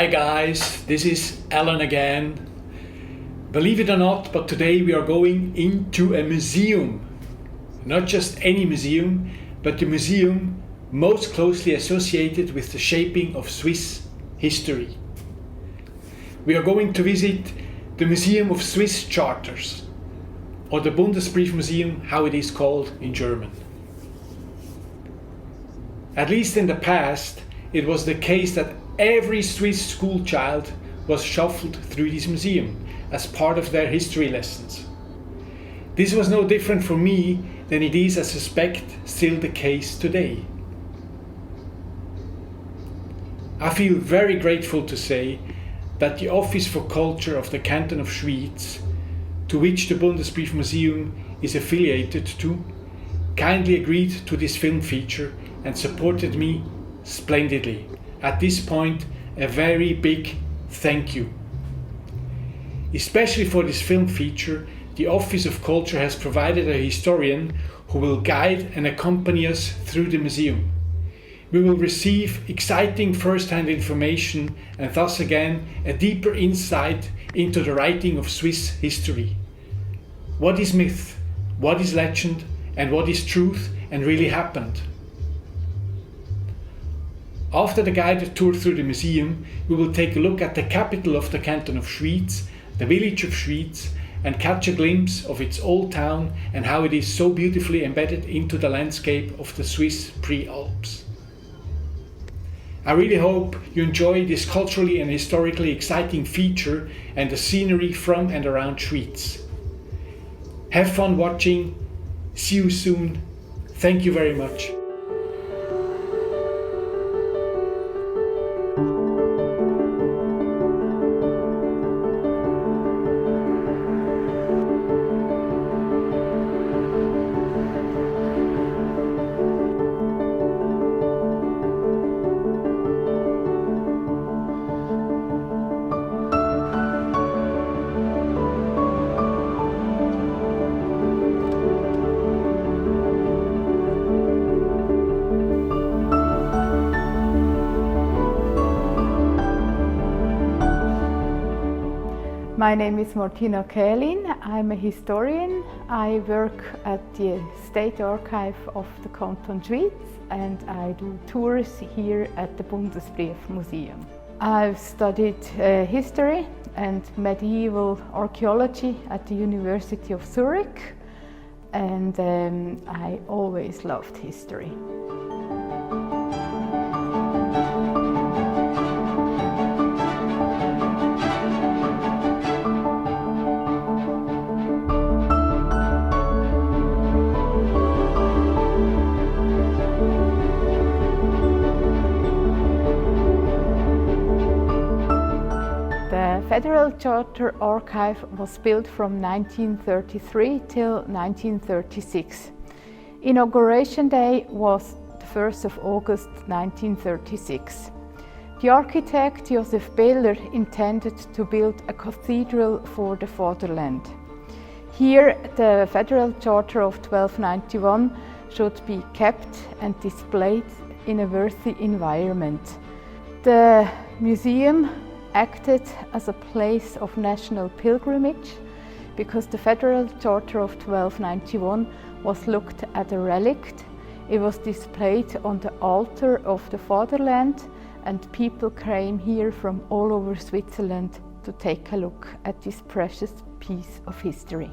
Hi guys, this is Alain again. Believe it or not, but today we are going into a museum. Not just any museum, but the museum most closely associated with the shaping of Swiss history. We are going to visit the Museum of Swiss Charters, or the Bundesbriefmuseum, how it is called in German. At least in the past, it was the case that every Swiss school child was shuffled through this museum as part of their history lessons. This was no different for me than it is, I suspect, still the case today. I feel very grateful to say that the Office for Culture of the Canton of Schwyz, to which the Bundesbriefmuseum is affiliated to, kindly agreed to this film feature and supported me splendidly. At this point, a very big thank you. Especially for this film feature, the Office of Culture has provided a historian who will guide and accompany us through the museum. We will receive exciting first-hand information and thus again a deeper insight into the writing of Swiss history. What is myth, what is legend, and what is truth and really happened? After the guided tour through the museum, we will take a look at the capital of the Canton of Schwyz, the village of Schwyz, and catch a glimpse of its old town and how it is so beautifully embedded into the landscape of the Swiss Pre-Alps. I really hope you enjoy this culturally and historically exciting feature and the scenery from and around Schwyz. Have fun watching. See you soon. Thank you very much. My name is Martina Kälin. I'm a historian. I work at the State Archive of the Canton of Schwyz and I do tours here at the Bundesbriefmuseum. I've studied history and medieval archaeology at the University of Zurich, and I always loved history. The Federal Charter Archive was built from 1933 till 1936. Inauguration day was the 1st of August 1936. The architect Josef Behler intended to build a cathedral for the fatherland. Here the Federal Charter of 1291 should be kept and displayed in a worthy environment. The museum acted as a place of national pilgrimage because the Federal Charter of 1291 was looked at a relic. It was displayed on the altar of the fatherland and people came here from all over Switzerland to take a look at this precious piece of history.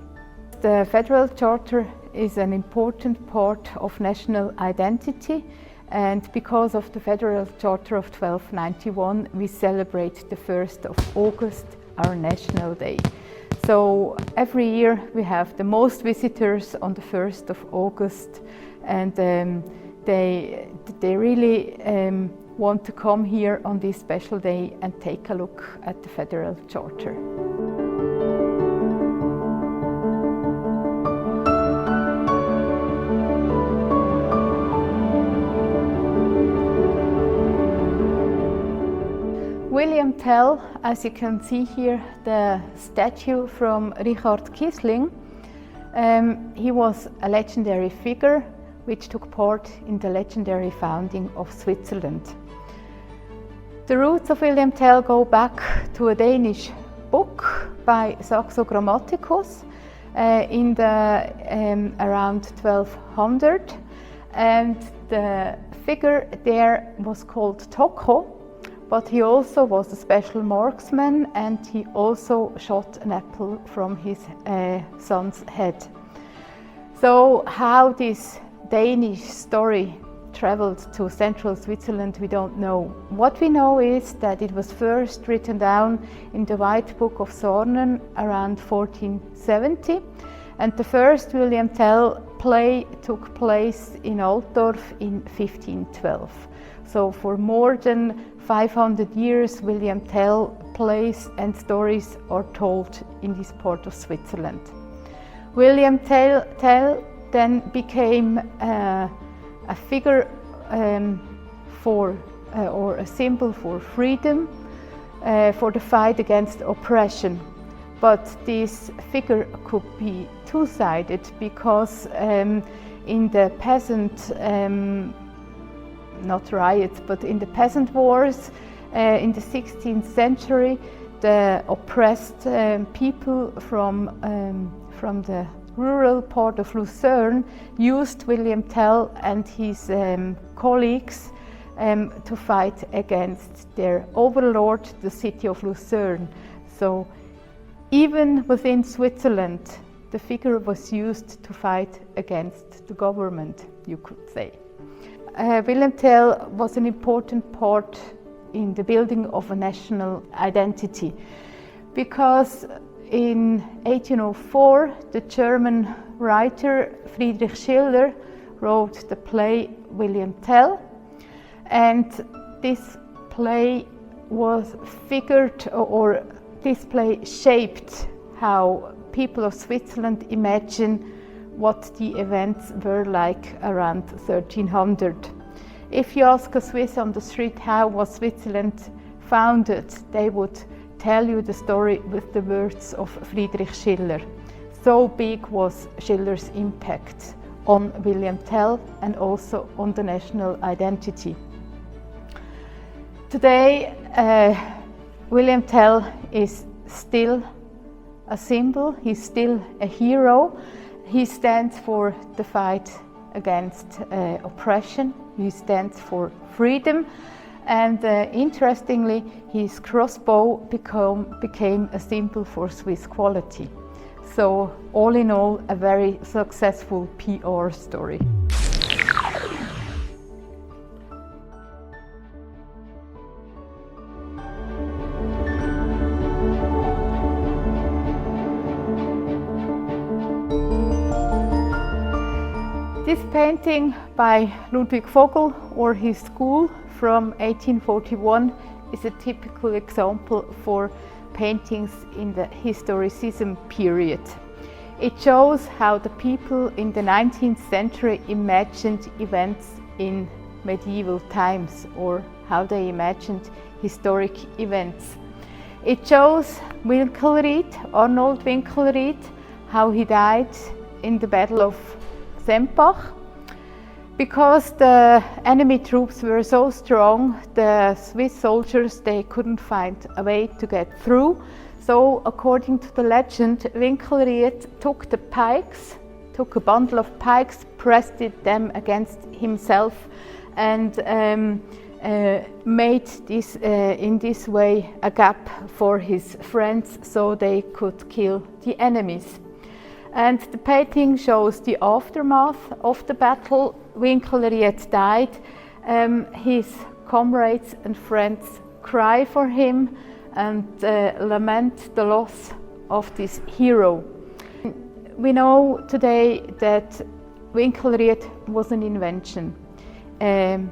The Federal Charter is an important part of national identity, and because of the Federal Charter of 1291 we celebrate the 1st of August, our National Day. So every year we have the most visitors on the 1st of August, and they really want to come here on this special day and take a look at the Federal Charter. William Tell, as you can see here, the statue from Richard Quisling. He was a legendary figure which took part in the legendary founding of Switzerland. The roots of William Tell go back to a Danish book by Saxo Grammaticus in the around 1200, and the figure there was called Tokho, but he also was a special marksman, and he also shot an apple from his son's head. So how this Danish story traveled to central Switzerland, we don't know. What we know is that it was first written down in the White Book of Sornen around 1470, and the first William Tell play took place in Altdorf in 1512. So for more than 500 years, William Tell plays and stories are told in this part of Switzerland. William Tell then became a figure or a symbol for freedom, for the fight against oppression. But this figure could be two-sided, because in the peasant, not riots, but in the peasant wars in the 16th century, the oppressed people from the rural part of Lucerne used William Tell and his colleagues to fight against their overlord, the city of Lucerne. So even within Switzerland, the figure was used to fight against the government, you could say. William Tell was an important part in the building of a national identity, because in 1804, the German writer Friedrich Schiller wrote the play William Tell, and this play was figured, or this play shaped how people of Switzerland imagine what the events were like around 1300. If you ask a Swiss on the street how was Switzerland founded, they would tell you the story with the words of Friedrich Schiller. So big was Schiller's impact on William Tell and also on the national identity. Today, William Tell is still a symbol, he's still a hero. He stands for the fight against oppression, he stands for freedom, and interestingly, his crossbow became a symbol for Swiss quality. So all in all, a very successful PR story. This painting by Ludwig Vogel, or his school, from 1841 is a typical example for paintings in the historicism period. It shows how the people in the 19th century imagined events in medieval times, or how they imagined historic events. It shows Winkelried, Arnold Winkelried, how he died in the Battle of Sempach. Because the enemy troops were so strong, the Swiss soldiers, they couldn't find a way to get through. So according to the legend, Winkelried took the pikes, took a bundle of pikes, pressed them against himself, and made this in this way a gap for his friends so they could kill the enemies. And the painting shows the aftermath of the battle. Winkelried died. His comrades and friends cry for him and lament the loss of this hero. We know today that Winkelried was an invention. In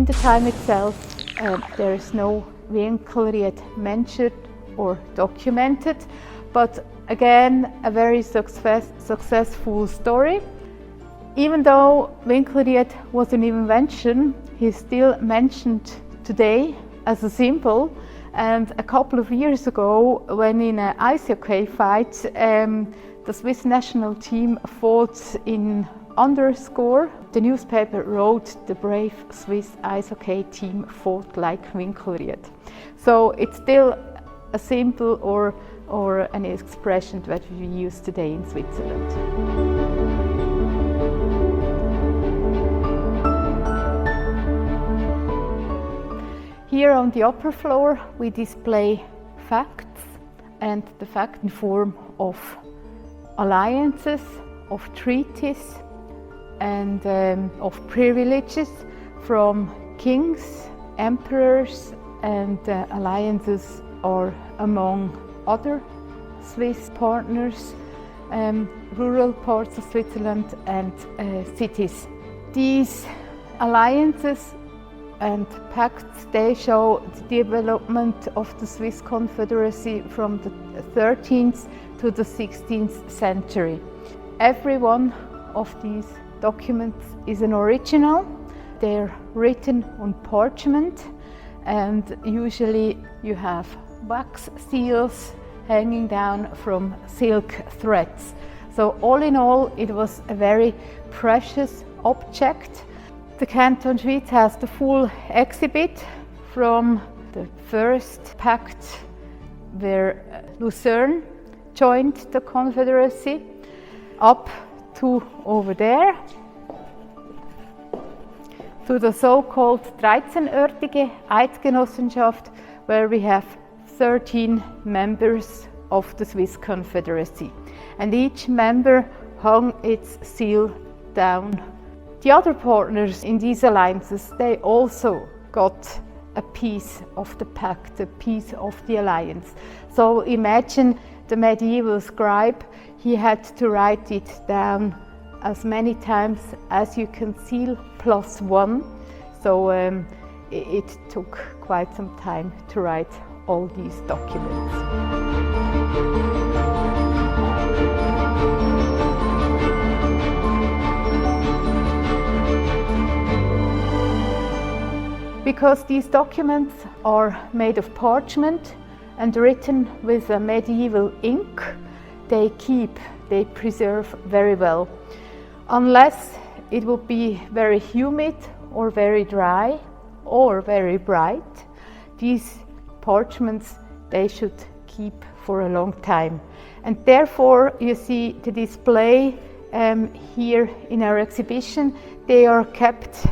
the time itself, there is no Winkelried mentioned or documented, but again, a very successful story. Even though Winkelried was an invention, he's still mentioned today as a symbol. And a couple of years ago, when in an ice hockey fight, the Swiss national team fought in underscore. The newspaper wrote, "The brave Swiss ice hockey team fought like Winkelried." So it's still a symbol or an expression that we use today in Switzerland. Here on the upper floor we display facts, and the fact in form of alliances, of treaties, and of privileges from kings, emperors, and alliances are among other Swiss partners, rural parts of Switzerland and cities. These alliances and pacts, they show the development of the Swiss Confederacy from the 13th to the 16th century. Every one of these documents is an original. They're written on parchment, and usually you have wax seals hanging down from silk threads. So all in all, it was a very precious object. The Canton of Schwyz has the full exhibit from the first pact where Lucerne joined the Confederacy up to over there, to the so-called 13örtige Eidgenossenschaft, where we have 13 members of the Swiss Confederacy, and each member hung its seal down. The other partners in these alliances, they also got a piece of the pact, a piece of the alliance. So imagine the medieval scribe, he had to write it down as many times as you can seal +1. So it took quite some time to write all these documents. Because these documents are made of parchment and written with a medieval ink, they preserve very well. Unless it would be very humid or very dry or very bright, these parchments, they should keep for a long time. And therefore you see the display here in our exhibition. They are kept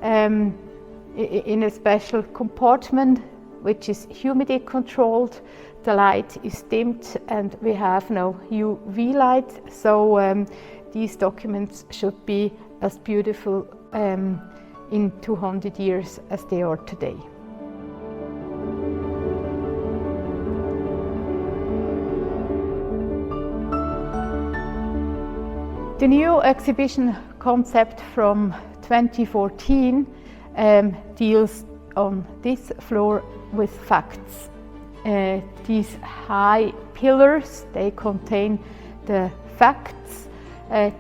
in a special compartment which is humidity controlled. The light is dimmed and we have no UV light, so these documents should be as beautiful in 200 years as they are today. The new exhibition concept from 2014 deals on this floor with facts. These high pillars, they contain the facts,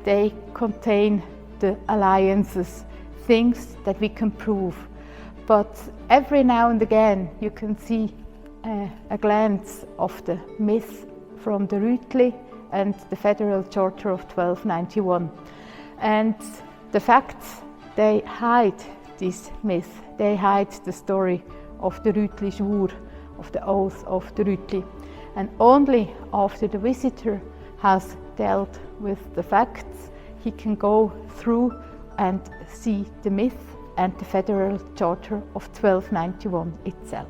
they contain the alliances, things that we can prove. But every now and again you can see a glance of the myth from the Rütli and the Federal Charter of 1291. And the facts, they hide this myth, they hide the story of the Rütli Schwur, of the oath of the Rütli. And only after the visitor has dealt with the facts, he can go through and see the myth and the Federal Charter of 1291 itself.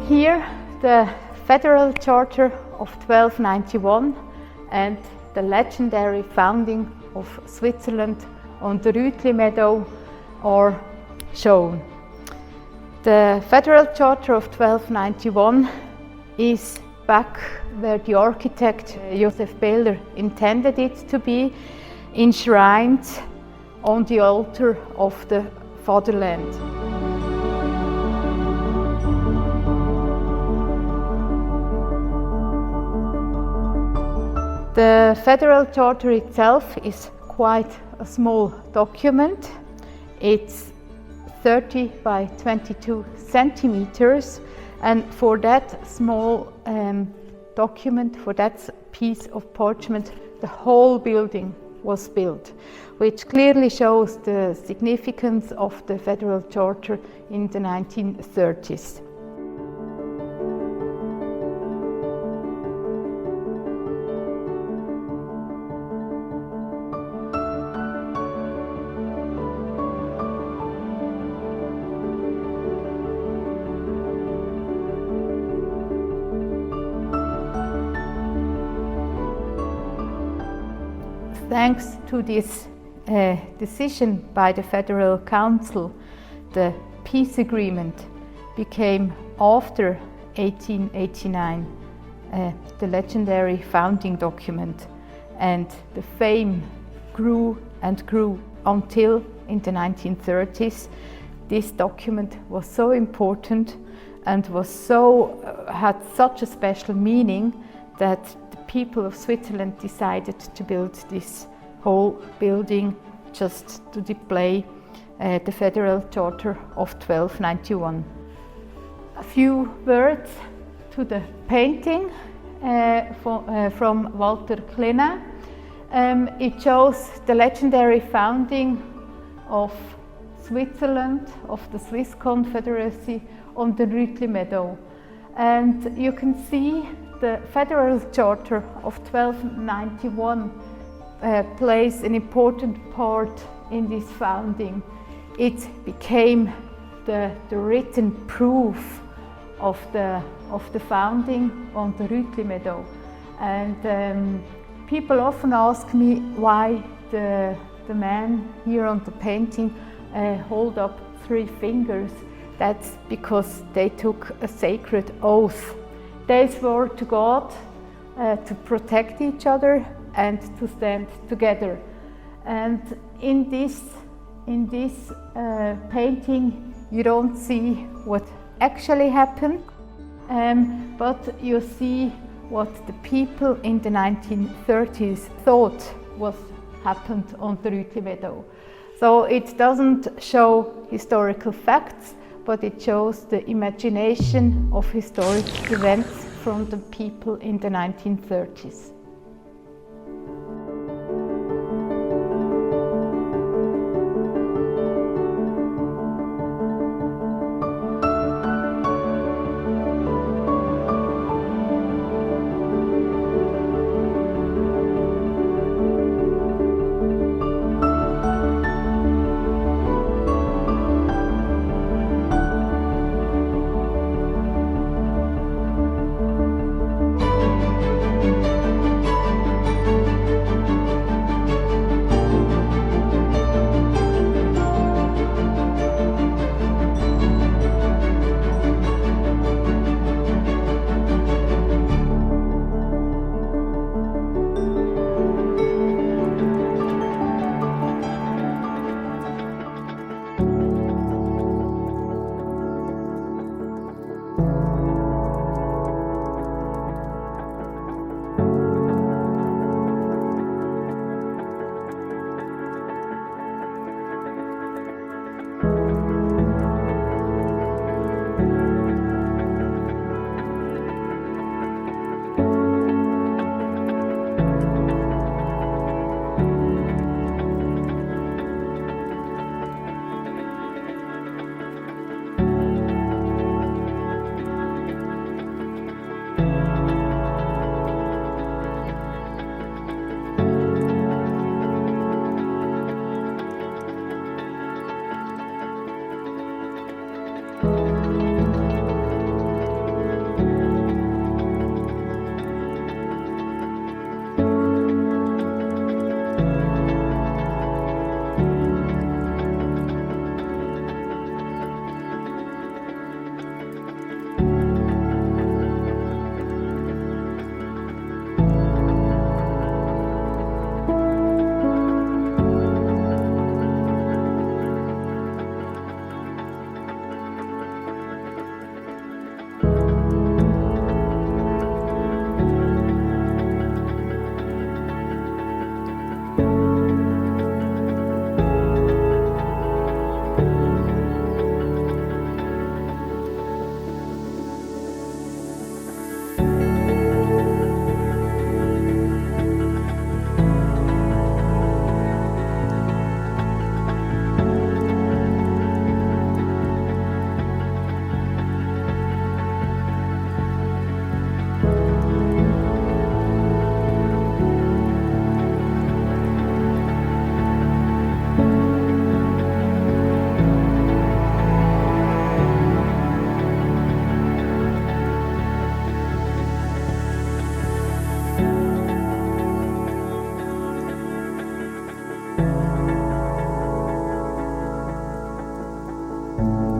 Here, the Federal Charter of 1291 and the legendary founding of Switzerland on the Rütli Meadow are shown. The Federal Charter of 1291 is back where the architect Joseph Behler intended it to be, enshrined on the altar of the fatherland. The Federal Charter itself is quite a small document. It's 30 by 22 centimeters And for that small document, for that piece of parchment, the whole building was built, which clearly shows the significance of the Federal Charter in the 1930s. Thanks to this decision by the Federal Council, the peace agreement became, after 1889, the legendary founding document, and the fame grew and grew until in the 1930s this document was so important and had such a special meaning that people of Switzerland decided to build this whole building just to display the Federal Charter of 1291. A few words to the painting from Walter Klein. It shows the legendary founding of Switzerland, of the Swiss Confederacy, on the Rütli Meadow. And you can see the Federal Charter of 1291 plays an important part in this founding. It became the written proof of the founding on the Rütli Meadow. And people often ask me why the man here on the painting hold up 3 fingers. That's because they took a sacred oath. They swore to God to protect each other and to stand together. And in this painting, you don't see what actually happened, but you see what the people in the 1930s thought was happened on the Rütli Meadow. So it doesn't show historical facts, but it shows the imagination of historic events from the people in the 1930s. you.